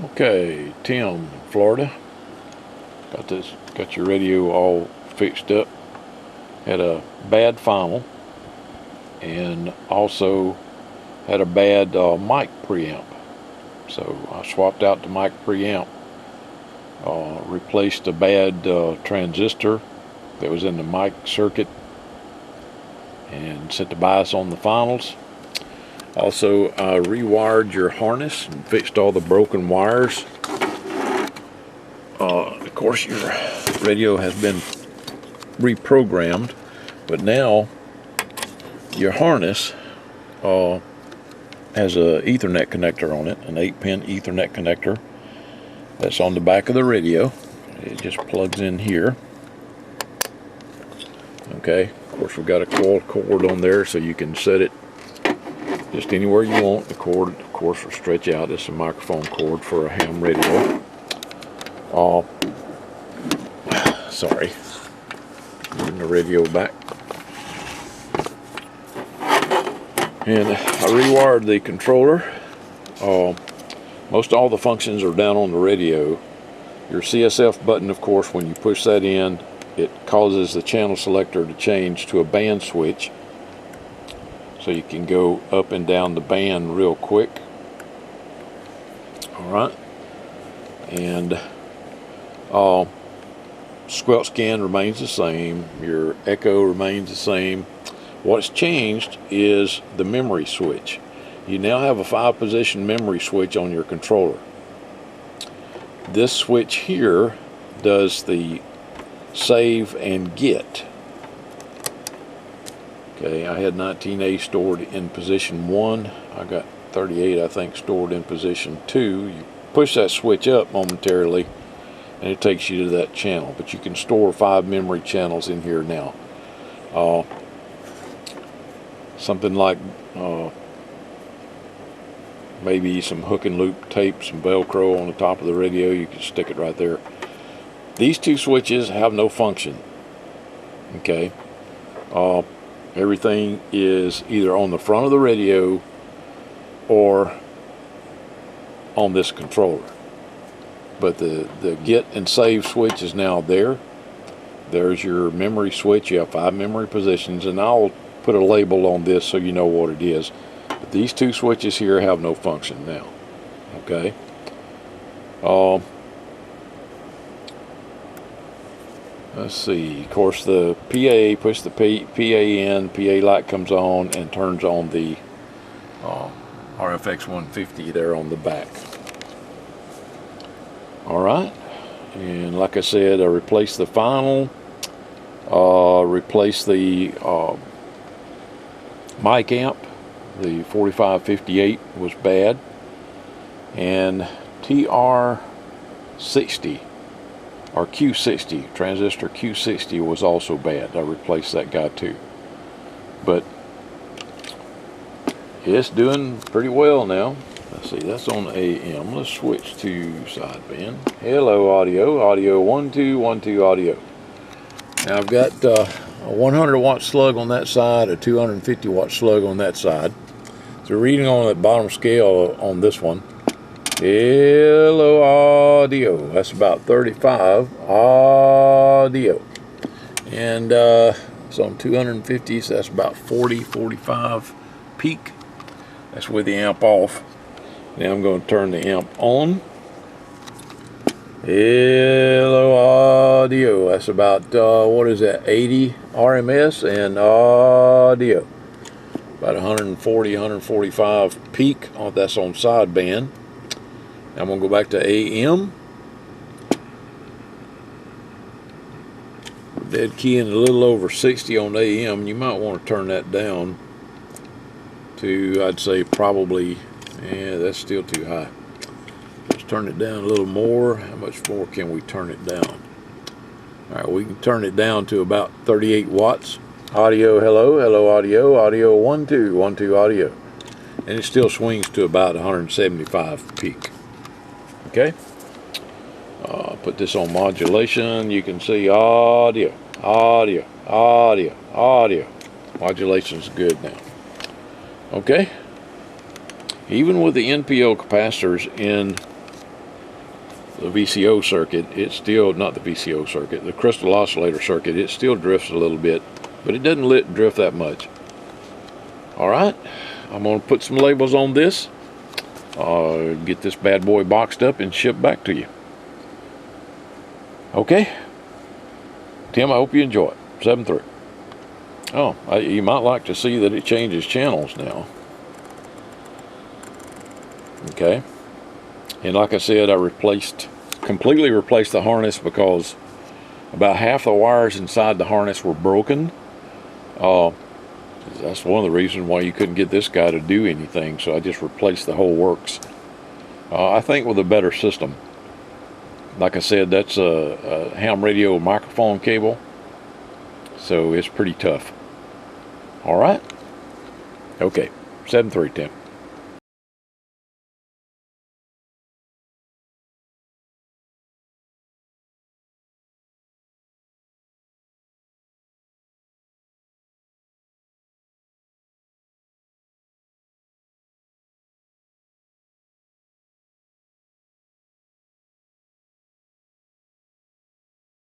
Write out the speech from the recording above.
Okay, Tim, Florida. Got your radio all fixed up. Had a bad final, and also had a bad mic preamp. So I swapped out the mic preamp, replaced a bad transistor that was in the mic circuit, and set the bias on the finals. Also, I rewired your harness and fixed all the broken wires. Of course, your radio has been reprogrammed, but now your harness has a Ethernet connector on it, an 8-pin Ethernet connector that's on the back of the radio. It just plugs in here. Okay, of course we've got a coil cord on there so you can set it just anywhere you want. The cord, of course, will stretch out. It's a microphone cord for a ham radio. Sorry, bring the radio back. And I rewired the controller. Most all the functions are down on the radio. Your CSF button, of course, when you push that in, it causes the channel selector to change to a band switch, so you can go up and down the band real quick. Alright, and squelch scan remains the same, your echo remains the same. What's changed is the memory switch. You now have a 5-position memory switch on your controller. This switch here does the save and get. Okay, I had 19A stored in position 1. I got 38, I think, stored in position 2. You push that switch up momentarily and it takes you to that channel. But you can store 5 memory channels in here now. Something like maybe some hook and loop tape, some Velcro on the top of the radio. You can stick it right there. These 2 switches have no function. Okay. Everything is either on the front of the radio or on this controller. But the get and save switch is now there. There's your memory switch. You have 5 memory positions, and I'll put a label on this so you know what it is. But these 2 switches here have no function now. Okay. Let's see, of course the PA, push the PA in, PA light comes on and turns on the RFX 150 there on the back. Alright, and like I said, I replaced the final, replaced the mic amp. The 4558 was bad, and TR60 or Q60, transistor Q60, was also bad. I replaced that guy too. But it's doing pretty well now. Let's see, that's on AM. Let's switch to sideband. Hello audio, audio 1212 audio. Now I've got a 100 watt slug on that side, a 250 watt slug on that side. So reading on that bottom scale on this one, hello audio, that's about 35 audio. And it's on 250, so that's about 40, 45 peak. That's with the amp off. Now I'm going to turn the amp on. Hello audio, that's about, what is that, 80 RMS and audio. About 140, 145 peak. That's on sideband. I'm going to go back to AM. Dead keying a little over 60 on AM. You might want to turn that down to, I'd say probably, that's still too high. Let's turn it down a little more. How much more can we turn it down? Alright, we can turn it down to about 38 watts. Audio, hello, hello audio, audio 1212 audio. And it still swings to about 175 peak. Okay, put this on modulation. You can see audio, audio, audio, audio. Modulation's good now. Okay, even with the NPO capacitors in the VCO circuit, it's still, not the VCO circuit, the crystal oscillator circuit, it still drifts a little bit, but it doesn't drift that much. All right, I'm going to put some labels on this, get this bad boy boxed up and shipped back to you. Okay, Tim, I hope you enjoy it. 7.3. Oh, you might like to see that it changes channels now. Okay, and like I said, I completely replaced the harness because about half the wires inside the harness were broken. That's one of the reasons why you couldn't get this guy to do anything, so I just replaced the whole works. I think with a better system. Like I said, that's a ham radio microphone cable, so it's pretty tough. All right. Okay, 7.3, Tim.